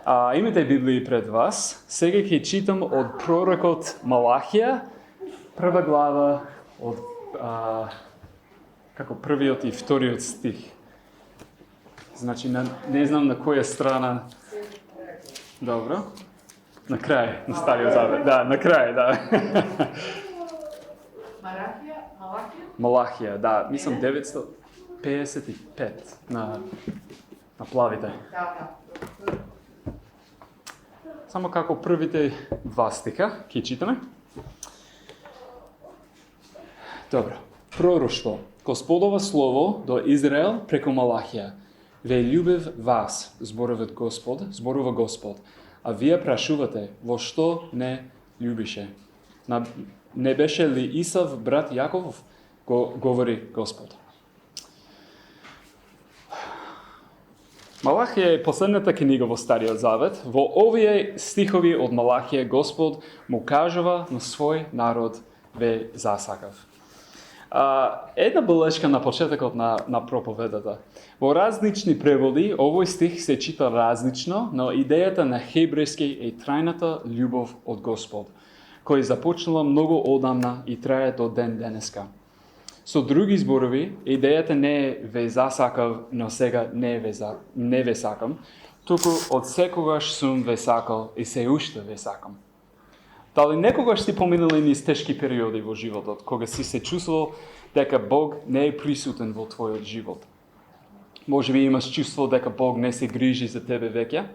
Имате Библии пред вас. Сега ќе читам од пророкот Малахија, прва глава од како првиот и вториот стих. Значи, не знам на која страна. Добро. На крај, на Стариот Завет. Да, на крај, да. Малахија, да. Мислам 955 на плавите. Само како првите два стиха ќе читаме. Добро. Пророштво. Господово слово до Израел преку Малахија. Ве љубев вас, зборува Господ, а вие прашувате, во што не љубише? Не беше ли Исав брат Јаков? Говори Господ. Малахија е последната книга во Стариот Завет. Во овие стихови од Малахија Господ му кажува на свој народ ве засакав. Една белешка на почетокот на проповедата. Во различни преводи овој стих се чита различно, но идејата на хебрејски е трајната љубов од Господ, кој започнала многу одамна и трае до ден денеска. Со други зборови, идејата не е ве засакав, но сега не ве сакам, туку од секогаш сум ве сакал и се уште ве сакам. Дали некогаш си поминали низ тешки периоди во животот, кога си се чувствувал дека Бог не е присутен во твојот живот? Може би имаш чувство дека Бог не се грижи за тебе веќе?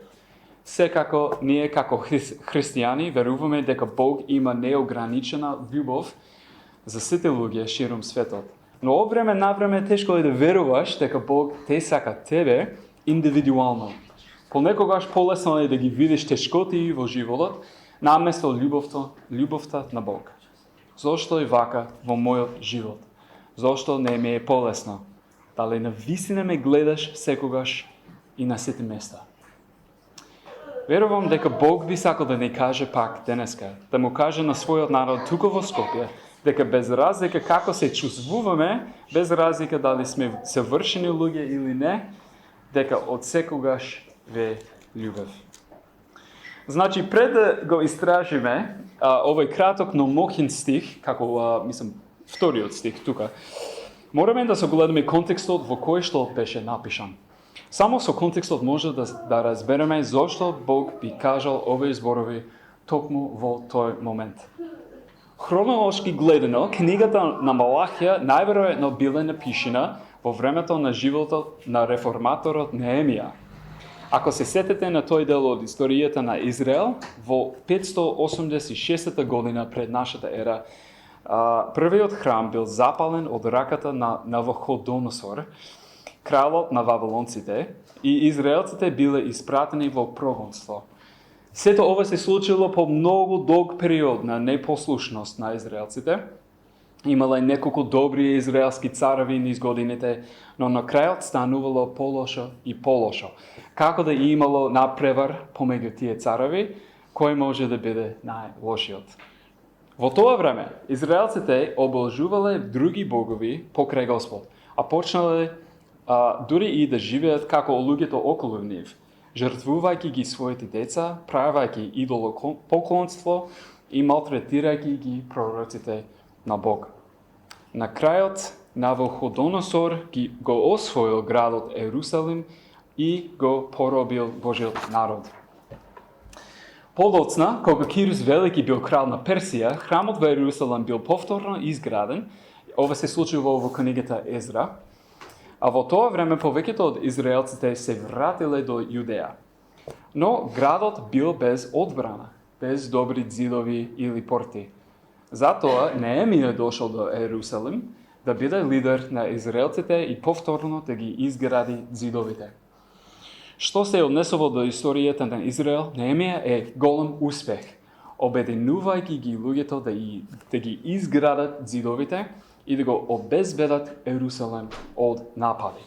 Секако, ние како христијани веруваме дека Бог има неограничена љубов за сите луѓе широм светот. Но од време на време тешко е да веруваш дека Бог те сака тебе индивидуално. Понекогаш полесно е да ги видиш тешкоти во животот, наместо љубовта на Бог. Зошто е вака во мојот живот? Зошто не ми е полесно? Дали навистина ме гледаш секогаш и на сите места? Верувам дека Бог би сакал да ни каже пак денеска, да му каже на својот народ тука во Скопје, дека без разлика како се чувствуваме, без разлика дали сме совршени луѓе или не, дека од секогаш ве љубев. Значи, пред да го истражиме овој краток, но моќен стих, како, мислам, вториот стих тука, мораме да согледаме контекстот во кој што беше напишан. Само со контекстот може да разбереме зошто Бог би кажал овие зборови токму во тој момент. Хронолошки гледано, книгата на Малахија најверојатно била напишана во времето на животот на реформаторот Неемија. Ако се сетите на тој дел од историјата на Израел, во 586 година пред нашата ера, првиот храм бил запален од раката на Навуходоносор, кралот на вавилонците, и израелците биле испратени во прогонство. Сето ова се случило по многу долг период на непослушност на израелците. Имало неколку добри израелски цареви низ годините, но на крајот станувало полошо и полошо. Како да имало напревар помеѓу тие цареви, кој може да биде најлошиот? Во тоа време, израелците обложувале други богови покрај Господ, а почнале дури и да живеат како луѓето околу нив, жртвувајќи ги своите деца, правајќи идолопоклонство и малтретирајќи ги пророците на Бог. На крајот, Навуходоносор го освоил градот Ерусалим и го поробил Божиот народ. Подоцна, кога Кирус Велики бил крал на Персија, храмот во Ерусалим бил повторно изграден. Ова се случило во книгата Езра. А во тоа време повеќето од израелците се вратиле до Јудеја. Но градот бил без одбрана, без добри ѕидови или порти. Затоа Неемија дошол до Ерусалим да биде лидер на израелците и повторно да ги изгради ѕидовите. Што се однесува до историјата на Израел, Неемија е голем успех, обединувајќи ги луѓето да ги изградат ѕидовите и да го обезбедат Ерусалим од напади.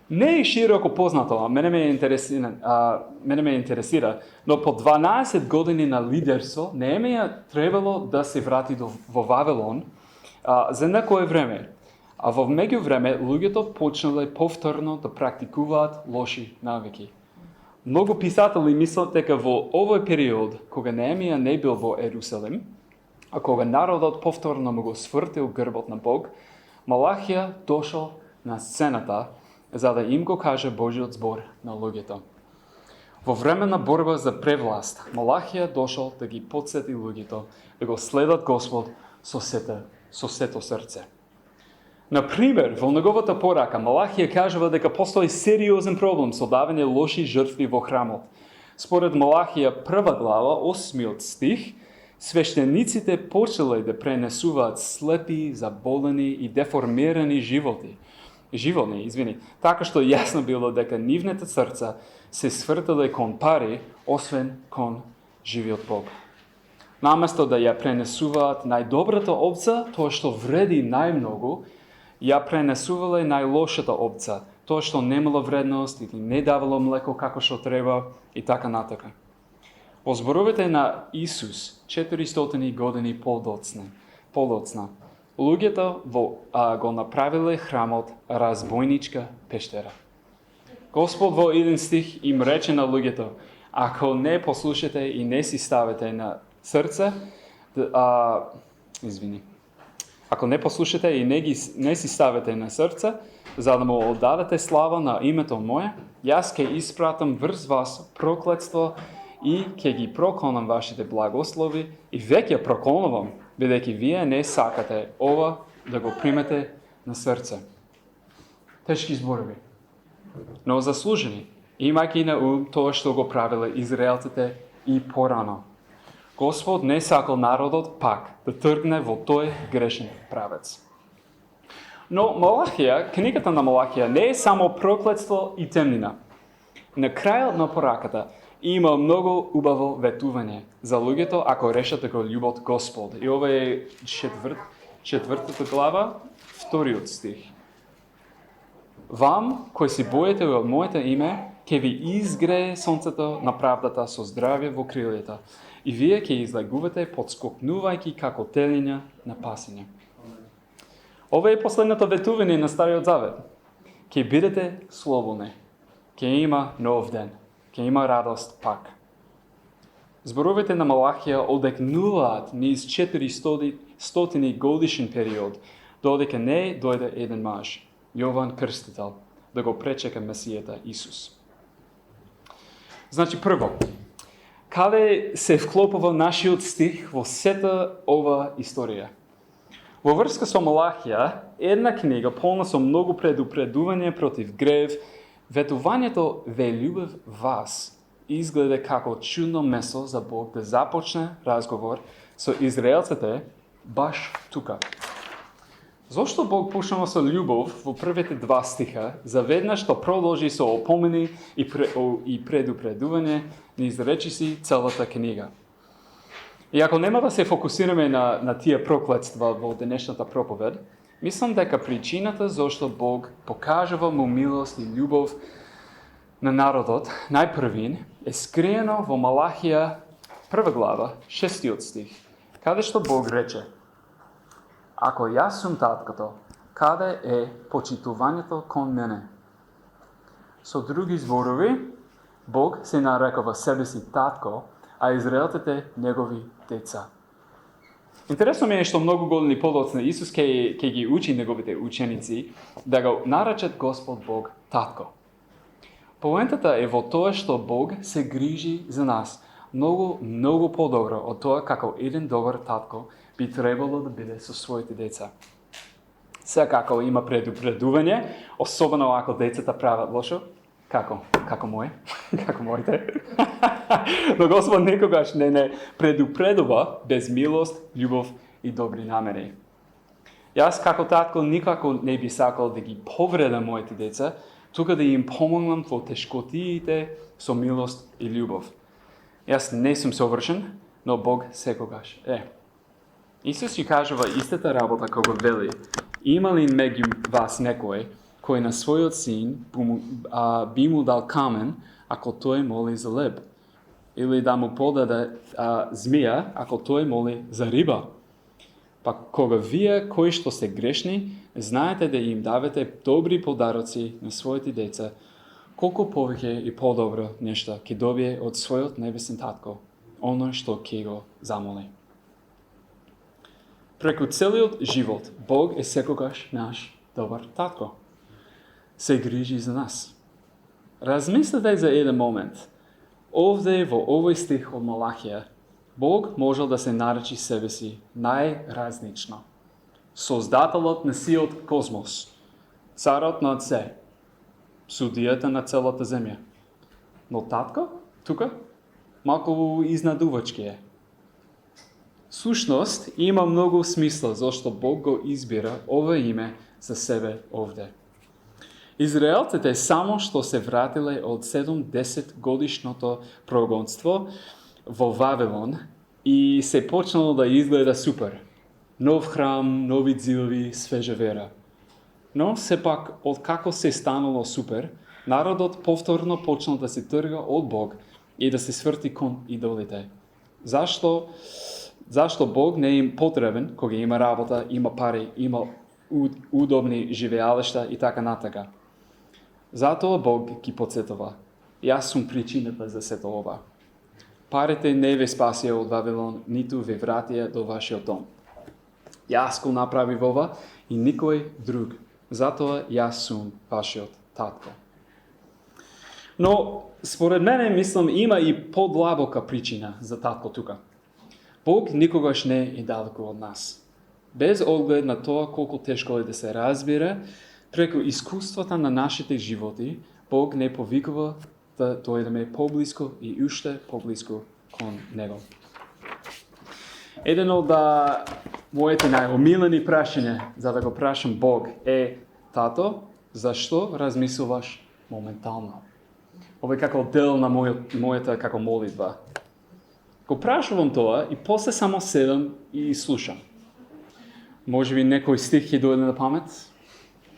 Не е широко познато, а мене ме интересира, но по 12 години на лидерство Неемија требало да се врати во Вавилон за некое време. А во меѓувреме луѓето почнале повторно да практикуваат лоши навики. Многу писатели мислат дека во овој период, кога Неемија не бил во Ерусалим, а кога народот повторно му го свртил грбот на Бог, Малахија дошол на сцената за да им го каже Божиот збор на луѓето. Во време на борба за превласт, Малахија дошол да ги потсети луѓето да го следат Господ со сето срце. Например, во неговата порака, Малахија кажува дека постои сериозен проблем со давање лоши жртви во храмот. Според Малахија прва глава, 8 стих, свештениците почеле да пренесуваат слепи, заболени и деформирани животни, така што јасно било дека нивните срца се свртеле кон пари, освен кон живиот Бог. Наместо да ја пренесуваат најдобрата овца, тоа што вреди најмногу, ја пренесувале најлошата овца, тоа што немало вредност или не давало млеко како што треба и така натака. Во зборовите на Исус, 400 години подоцна, луѓето го направиле храмот разбойничка пештера. Господ во еден стих им рече на луѓето: ако не послушате и не си ставите на срце, ако не послушате и не си ставите на срце, за да му оддадете слава на името мое, јас ќе испратам врз вас проклетство и ќе ги проконам вашите благослови и веќе проконувам, бидејќи вие не сакате ова да го примете на срце. Тешки зборови, но заслужени, имајќи на ум тоа што го правиле израелците и порано. Господ не сакал народот пак да тргне во тој грешен правец. Но Малахија, книгата на Малахија не е само проклетство и темнина. На крајот на пораката има многу убаво ветување за луѓето ако решат да го љубат Господ. И ова е четвртата глава, 2 стих. Вам, кои се боите од моето име, ќе ви изгрее сонцето на правдата со здравје во крилјата, и вие ќе излегувате подскокнувајќи како телиња на пасење. Ова е последното ветување на Стариот Завет. Ќе бидете слободни, ќе има нов ден, ќе има радост пак. Зборовите на Малахија одекнуваат низ 400 годишен период, додека не дојде еден маж, Јован Крстител, да го пречека Месијата Исус. Значи, прво, каде се вклопува нашиот стих во сета ова историја? Во врска со Малахија, една книга полна со многу предупредување против грев, ветувањето "Ве љубев вас" изгледа како чудно место за Бог да започне разговор со израелците баш тука. Зошто Бог почнува со љубов во првите 2 стиха, заведнаш што продолжи со опомени и предупредување низ речиси целата книга? И ако нема да се фокусираме на тие проклетства во денешната проповед, мислам дека причината зошто Бог покажува му милост и љубов на народот, најпрвин, е скриено во Малахија 1 глава, 6 стих, каде што Бог рече: ако јас сум таткото, каде е почитувањето кон мене? Со други зборови, Бог се нарекува себе си татко, а израелците негови деца. Интересно ми е што многу години подоцна Исус ќе ги учи неговите ученици да го наречат Господ Бог татко. Поентата е во тоа што Бог се грижи за нас многу подобро од тоа како еден добар татко би требало да биде со своите деца. Секако има предупредување, особено ако децата прават лошо, како моите. Но Господ никогаш не предупредува без милост, љубов и добри намери. Јас како татко никако не би сакал да ги повредам моите деца, тука да им помогнам во тешкотиите со милост и љубов. Јас не сум совршен, но Бог секогаш е. Исус ја кажува истата работа кога вели: има ли меѓу вас некој кој на својот син би му дал камен ако тој моли за леб? Или да му подаде змија ако тој моли за риба? Па кога вие кои што се грешни, знаете да им давате добри подароци на своите деца, колку повеќе и подобро нешто ќе добие од својот небесен татко, оно што ќе го замоли. Преку целиот живот, Бог е секогаш наш добар татко. Се грижи за нас. Размислете за еден момент. Овде во овој стих од Малахија, Бог можел да се наречи себе си најразнично. Создателот на сиот космос, царот над се, судијата на целата земја. Но татко, тука, малку изнадувачки е. Сушност има многу смисла зашто Бог го избира ова име за себе овде. Израелците само што се вратиле од 7-10 годишното прогонство во Вавилон и се почнало да изгледа супер. Нов храм, нови ѕидови, свежа вера. Но сепак, од како се станало супер, народот повторно почнал да се трга од Бог и да се сврти кон идолите. Зашто Бог не им потребен кога има работа, има пари, има удобни живеалишта и така натака. Затоа Бог ги подсетува. Јас сум причината за сето ова. Парите не ве спасија од Вавилон, ниту ве вратија до вашиот дом. Јас го направив ова и никој друг. Затоа јас сум вашиот татко. Но, според мене, мислам, има и подлабока причина за татко тука. Бог никогаш не е далеко од нас. Без оглед на тоа колку тешко е да се разбира, преку искуствата на нашите животи, Бог не повикува да дојдеме поблиско и уште поблиско кон Него. Еден од моите најомилени прашања за да го прашам Бог е: Тато, зашто размислуваш моментално? Ова е како дел на мојата како молитва. Го прашувам тоа и после само седам и слушам. Може би некој стих ќе дојде на памет,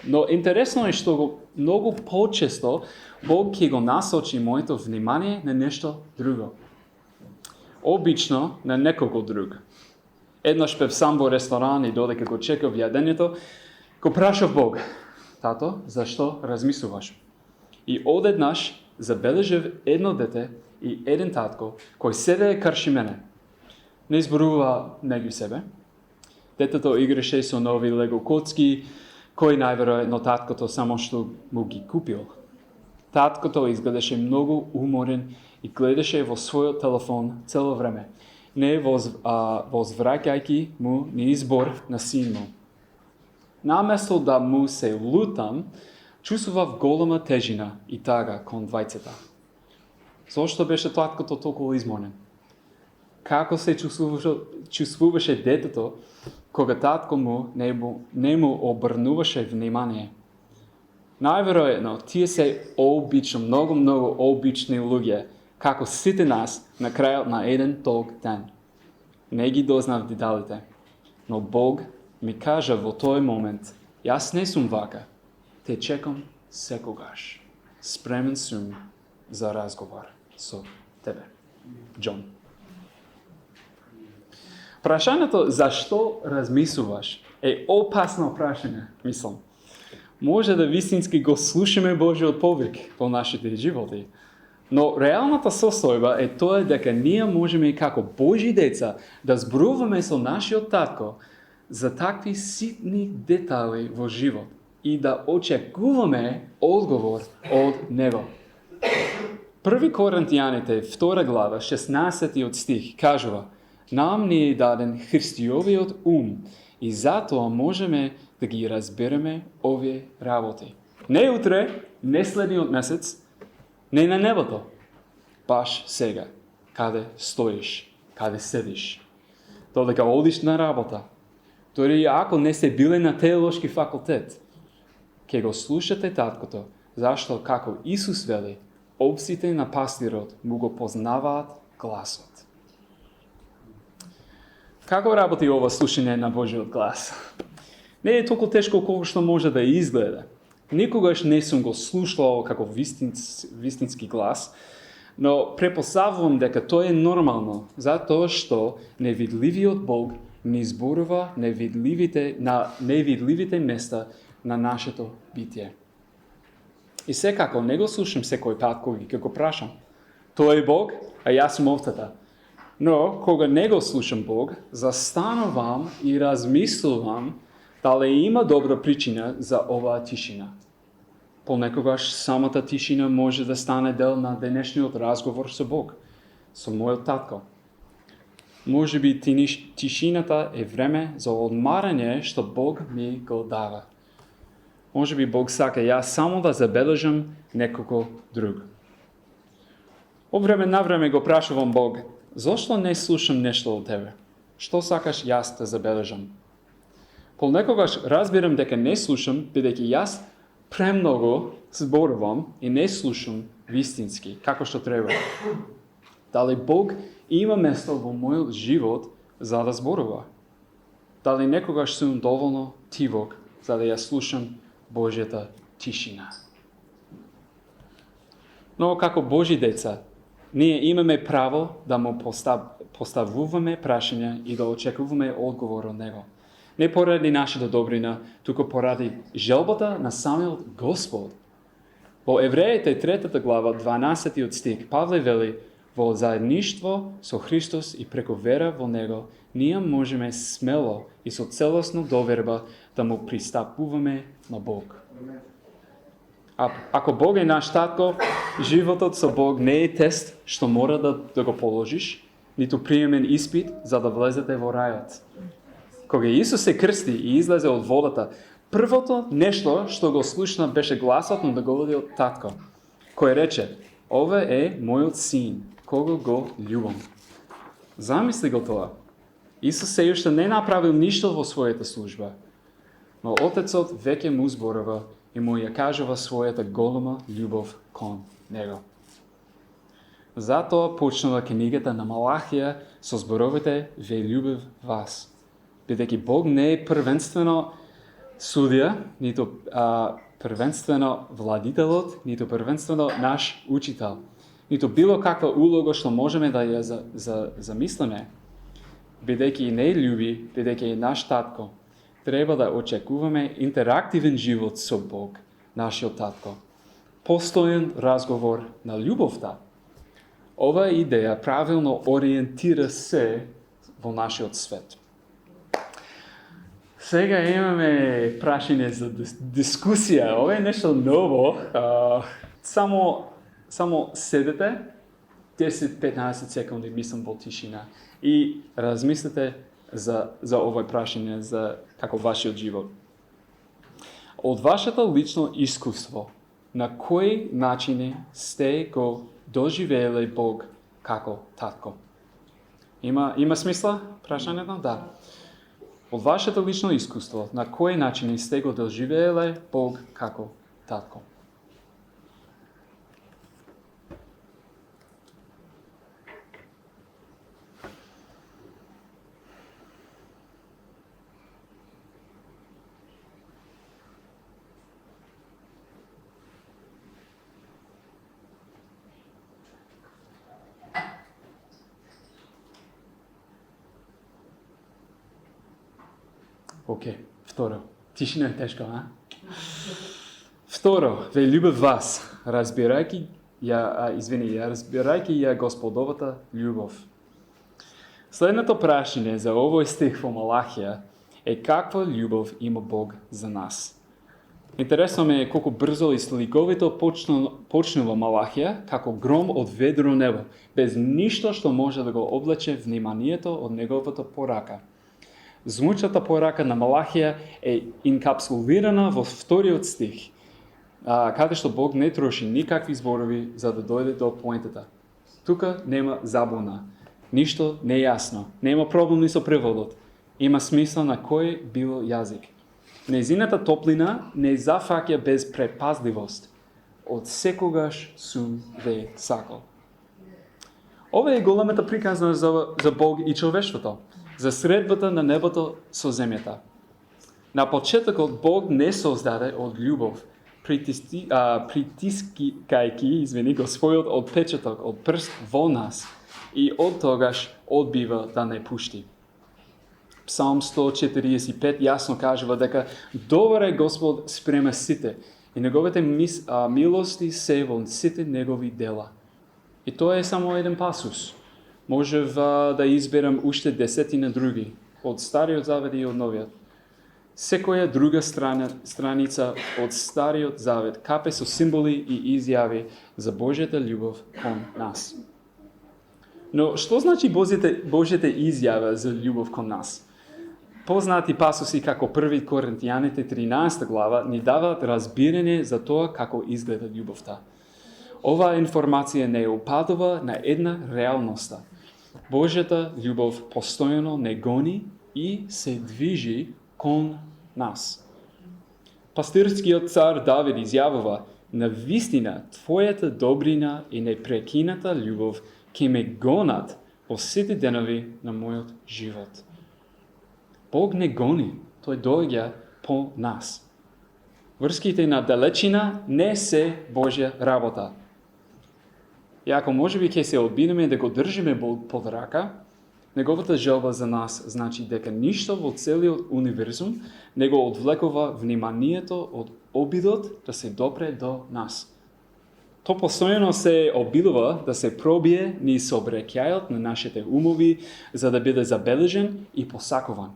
но интересно е што многу почесто Бог ќе го насочи моето внимание на нешто друго. Обично на некого друг. Еднаш бев сам во ресторан и додека го чекав јадењето, го прашав Бог: Тато, зашто размислуваш? И одеднаш забележав едно дете и еден татко кој седее крши мене. Не изборува меѓу себе. Детето играше со нови лего коцки, кој најверојатно таткото само што му ги купил. Таткото изгледаше многу уморен и гледаше во својот телефон цело време, не возвраќајќи му ни избор на син му. Наместо да му се лутам, чувствував голема тежина и тага кон двајцата. Зошто беше таткото толку изморен? Како се чувствуваше детето кога татко му не му обрнуваше внимание? Најверојатно, тие се многу обични луѓе, како сите нас на крајот на еден толк ден. Не ги дознав деталите, но Бог ми кажа во тој момент: јас не сум вака, те чекам секогаш. Спремен сум за разговор со тебе. Џон. Прашањето зашто размислуваш е опасно прашање, мислам. Може да вистински го слушаме Божиот повик во нашите животи, но реалната состојба е тоа дека ние можеме како Божји деца да зборуваме со нашиот татко за такви ситни детали во живот и да очекуваме одговор од него. Први Коринтијаните, 2 глава, 16 стих, кажува: Нам ни е даден Христијовиот ум и затоа можеме да ги разбереме овие работи. Не утре, не следниот месец, не на небото, баш сега, каде стоиш, каде седиш. Додека одиш на работа, дори ако не се биле на теолошки факултет, ќе го слушате таткото, зашто како Исус вели, овците на пастирот му го познаваат гласот. Како работи ова слушање на Божиот глас? Не е толку тешко колку што може да изгледа. Никогаш не сум го слушал како вистински глас, но препоставувам дека тоа е нормално, затоа што невидливиот Бог ни зборува на невидливите места на нашето битие. И секако, не го слушам секој пат кога го прашам. Тој е Бог, а јас сум овцата. Но, кога не го слушам Бог, застанувам и размислувам дали има добра причина за оваа тишина. Понекогаш самата тишина може да стане дел на денешниот разговор со Бог, со мојот татко. Може би тишината е време за одмарање што Бог ми го дава. Може би Бог сака јас само да забележам некој друг. Од време на време го прашувам Бог, зошто не слушам нешто од Тебе? Што сакаш јас да забележам? Понекогаш разбирам дека не слушам, бидејќи јас премногу зборувам и не слушам вистински, како што треба. Дали Бог има место во мојот живот за да зборува? Дали некогаш сум доволно тивок за да ја слушам Божјата тишина? Но како Божи деца, ние имаме право да му поставуваме прашања и да очекуваме одговор од Него. Не поради нашата добрина, туку поради желбата на самиот Господ. Во Евреите 3 глава, 12 стих, Павле вели, во заедништво со Христос и преку вера во Него, ние можеме смело и со целосна доверба да му пристапуваме на Бог. Ако Бог е наш татко, животот со Бог не е тест што мора да го положиш, ниту приемен испит за да влезете во рајот. Кога Исус се крсти и излезе од водата, првото нешто што го слушна беше гласот на неговиот татко, кој рече: "Ова е мојот син, кого го љубам." Замисли го тоа. Исус се уште не направил ништо во својата служба, но Отецот веќе му зборува и му ја кажува својата голема љубов кон него. Затоа почнува книгата на Малахија со зборовите "Ве љубев вас", бидејќи Бог не е првенствено судија, ниту првенствено владителот, ниту првенствено наш учител, ниту било каква улога што можеме да ја замислиме. Бидејќи не љуби, бидејќи е наш татко, треба да очекуваме интерактивен живот со Бог, нашиот татко. Постојан разговор на љубовта. Ова идеја правилно ориентира се во нашиот свет. Сега имаме прашање за дискусија. Ова е нешто ново. Само седете 10-15 секунди, мислам, во тишина и размислете за овој прашање, за како вашиот живот. Од вашето лично искуство, на кој начини сте го доживееле Бог како татко? Има смисла прашањето? Да. Од вашето лично искуство, на кој начини сте го доживееле Бог како татко? Океј, второ. Тишина е тешко, а? Второ, ве љубев вас, разбирајќи ја Господовата љубов. Следното прашање за овој стих во Малахија е каква љубов има Бог за нас. Интересно ме е колку брзо и сликовито почнува Малахија како гром од ведро небо, без ништо што може да го облече вниманието од неговата порака. Звучната порака на Малахија е инкапсулирана во вториот стих, каде што Бог не троши никакви зборови за да дојде до поентата. Тука нема забуна, ништо нејасно, нема проблеми со преводот, има смисла на кој било јазик. Нејзината топлина не зафаќа без предпазливост. Од секогаш сум ве сакал. Ова е големата приказна за Бог и човештвото, за средбата на небото со земјата. На почетокот Бог не создаде од љубов, притискајќи го својот отпечаток од прст во нас и од тогаш одбива да не пушти. Псалм 145 јасно кажува дека добар е Господ спрема сите И неговите милости се во сите негови дела. И тоа е само еден пасус. Можев да изберам уште 10 други, од Стариот Завет и од Новиот. Секоја друга страница од Стариот Завет капе со символи и изјави за Божјата љубов кон нас. Но што значи Божјата изјава за љубов кон нас? Познати пасуси како 1 Коринтијаните 13 глава ни даваат разбирање за тоа како изгледа љубовта. Оваа информација не упадува на една реалноста. Божјата љубов постојано не гони и се движи кон нас. Пастирскиот цар Давид изјавува: на вистина, твојата добрина и непрекината љубов ќе ме гонат во сите денови на мојот живот. Бог не гони, тој доаѓа по нас. Врските на далечина не се Божја работа. И ако можеби ќе се обидеме да го држиме Бог под рака, неговата желба за нас значи дека ништо во целиот универзум не го одвлекува вниманието од обидот да се допре до нас. То постојано се обидува да се пробие низ сообраќајот на нашите умови за да биде забележен и посакуван.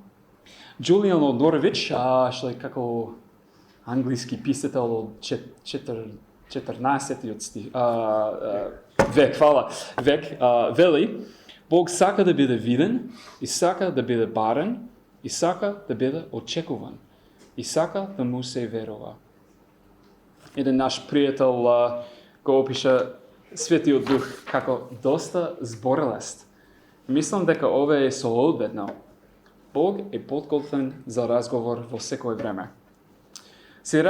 Джулиан од Норвич, што е како англиски писател од 14 век, вели: Бог сака да биде виден, и сака да биде барен, и сака да биде очекуван, и сака да му се верува. Еден наш пријател го опиша Светиот Дух како доста зборелест. Мислам дека ова е соодветно. Бог е подготвен за разговор во секој време. Се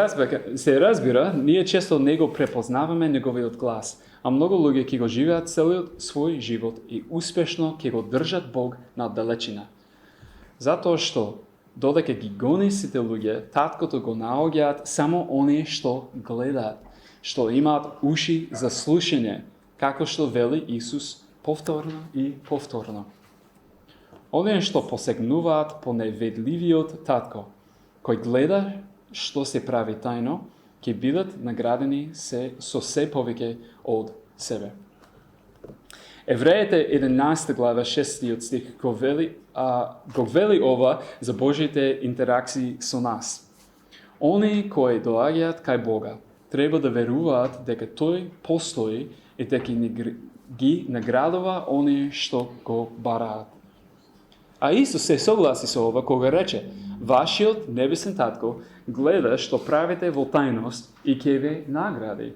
разбира, ние често не го препознаваме неговиот глас, а многу луѓе ќе го живеат целиот свој живот и успешно ќе го држат Бог на далечина. Затоа што, додека ги гони сите луѓе, таткото го наоѓаат само оние што гледаат, што имаат уши за слушање, како што вели Исус повторно и повторно. Оние што посегнуваат по неведливиот татко, кој гледа што се прави тајно, ќе бидат наградени со се повеќе од себе. Евреите 11 глава 6 стих го вели ова за Божите интеракции со нас. Оние кои доаѓаат кај Бога треба да веруваат дека Тој постои и дека ги наградува оние што го бараат. А Исус се согласи со ова кога рече: Вашиот небесен татко гледа што правите во тајност и ќе ве награди.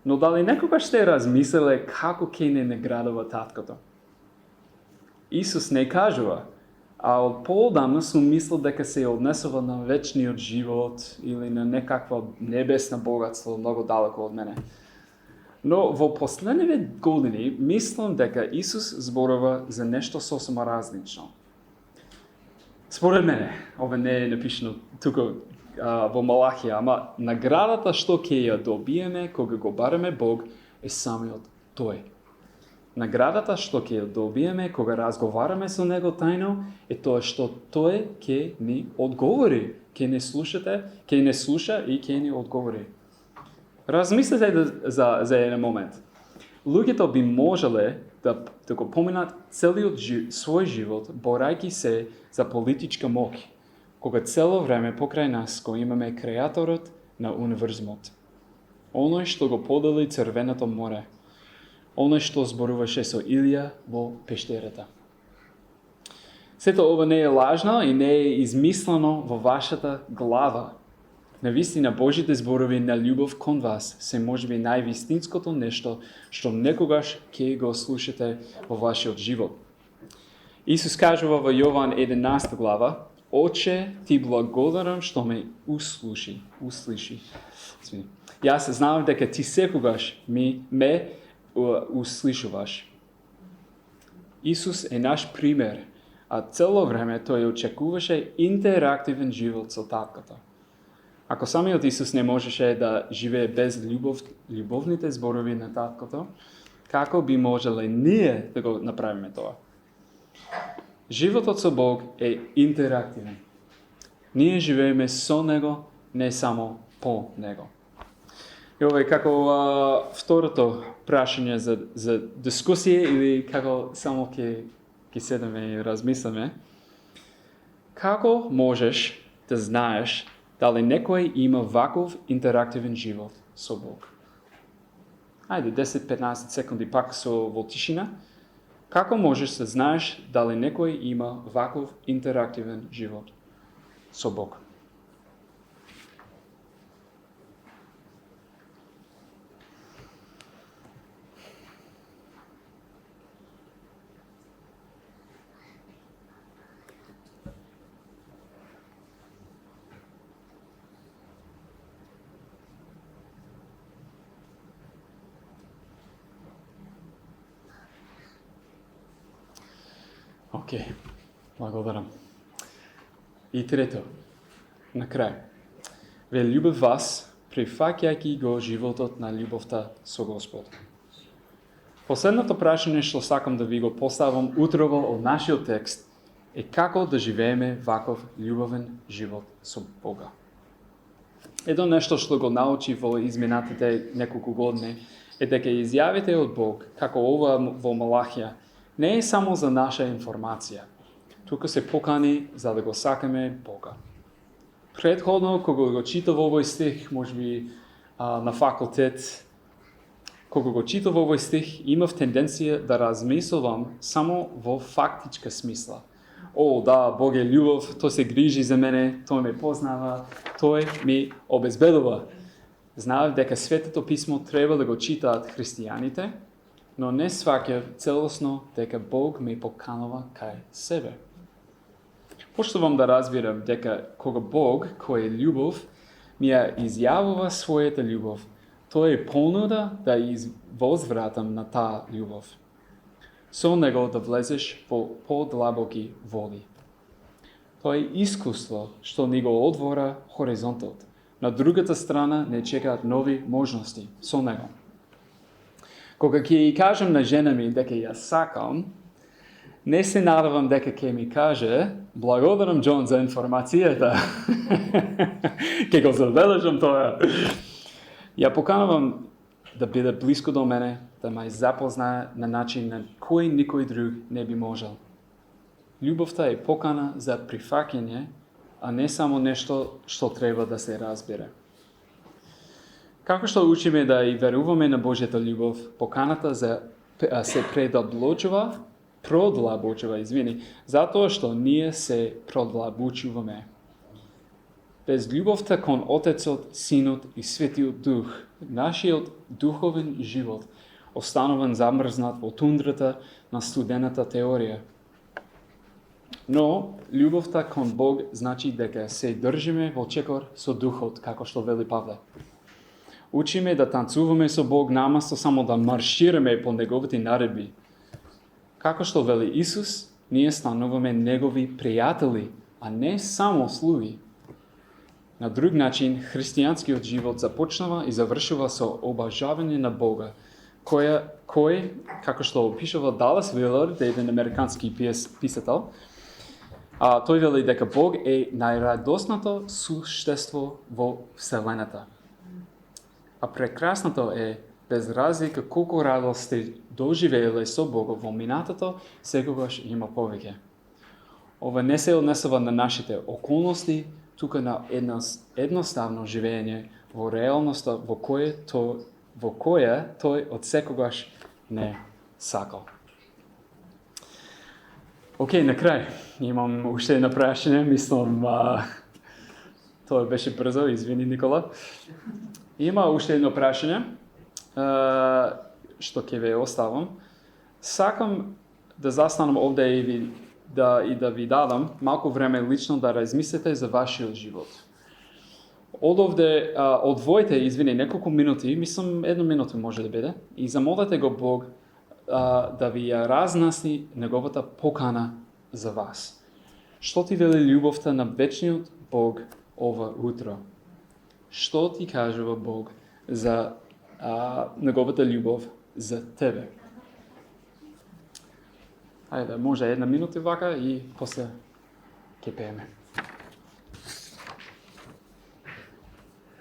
Но дали некогаш сте размислеле како ќе не наградува таткото? Исус не кажува, а од поодамна сум мислел дека се однесува на вечниот живот или на некаква небесна богатство многу далеко од мене. Но во последниве години мислам дека Исус зборува за нешто сосема различно. Според мене, ова не е напишано тука во Малахија, ама наградата што ќе ја добиеме кога го бараме Бог е самиот Тој. Наградата што ќе ја добиеме кога разговараме со Него тајно е тоа што Тој ќе ни одговори, ќе не слуша и ќе ни одговори. Размислете за еден момент. Луѓето би можеле да го поминат целиот свој живот борајќи се за политичка моќ, кога цело време покрај нас го имаме креаторот на универзумот. Оној што го подели Црвеното море, оној што зборуваше со Илија во пештерата. Сето ова не е лажно и не е измислено во вашата глава. Навистина Божите зборови на љубов кон вас се можеби највистинското нешто што некогаш ќе го слушате во вашиот живот. Исус кажува во Јован 11 глава: Оче, ти благодарам што ме услуши. Јас знам дека ти секогаш ме услушуваш. Исус е наш пример, а цело време тој очекуваше интерактивен живот со таткото. Ако самиот Исус не можеше да живее без љубовните зборови на таткото, како би можеле ние да го направиме тоа? Животот со Бог е интерактивен. Ние живееме со Него, не само по него. И ова е како второто прашање за дискусија или како само ќе седеме и размислиме. Како можеш да знаеш дали некој има ваков интерактивен живот со Бог? Ајде, 10-15 секунди пак во тишина. Како можеш да знаеш дали некој има ваков интерактивен живот со Бог? Окей, благодарам. И трето, на крај. Ве љубев вас, прифаќајќи го животот на љубовта со Господ. Последното прашање што сакам да ви го поставам утрово од нашиот текст е како да живееме ваков љубовен живот со Бога. Едно нешто што го научи во изминатите неколку години е дека изјавите од Бог, како ова во Малахија, не е само за наша информација. Тука се покани за да го сакаме Бога. Предходно, кога го читав овој стих, можеби на факултет, кога го читав овој стих, имав тенденција да размислувам само во фактичка смисла. О, да, Бог е љубов, тој се грижи за мене, тој ме познава, тој ми обезбедува. Знаев дека Светото писмо треба да го читаат христијаните, но не сваќа целосно дека Бог ме поканува кај себе. Почнувам да разбирам дека кога Бог, кој е љубов, ми ја изјавува својата љубов, тој е понуда да возвратам на таа љубов. Со него да влезеш во подлабоки води. Тоа е искуство што ни го отвора хоризонтот. На другата страна не чекаат нови можности со него. Кога ќе кажам на жена ми дека ја сакам, не се надевам дека ќе ми каже благодарам Џон за информацијата. Ќе го забележам тоа. Ја поканувам да биде блиско до мене, да ме запознае на начин на кој никој друг не би можел. Љубовта е покана за прифаќање, а не само нешто што треба да се разбере. Како што учиме да и веруваме на Божјата љубов, поканата се продлабочува, затоа што ние се продлабочуваме. Без љубовта кон Отецот, Синот и Светиот Дух, нашиот духовен живот остануван замрзнат во тундрата на студената теорија. Но љубовта кон Бог значи дека се држиме во чекор со Духот, како што вели Павле. Учиме да танцуваме со Бог наместо само да маршираме по неговите наредби. Како што вели Исус, ние стануваме негови пријатели, а не само слуги. На друг начин, христијанскиот живот започнува и завршува со обажавање на Бога, кој, како што опишува Далас Вилард, еден американски писател, тој вели дека Бог е најрадосното суштество во Вселената. А прекрасното е, без разлика колку радост сте доживееле со Бога во минатото, секогаш има повеќе. Ова не се однесува на нашите околности, тука на едноставно живење во реалноста во која тој од секогаш не сакал. Океј, на крај, имам уште едно прашање, мислам, тоа беше брзо, извини Никола. Има уште едно прашање, што ќе ве оставам. Сакам да застанам овде и да ви дадам малку време лично да размислите за вашиот живот. Од овде, одвојте, неколку минути, мислам 1 минута може да биде, и замолете го Бог да ви ја разнеси неговата покана за вас. Што ти вели љубовта на вечниот Бог ова утро? Што ти кажува Бог за неговата љубов за тебе? Ајде, може 1 минута вака и после ќе пееме.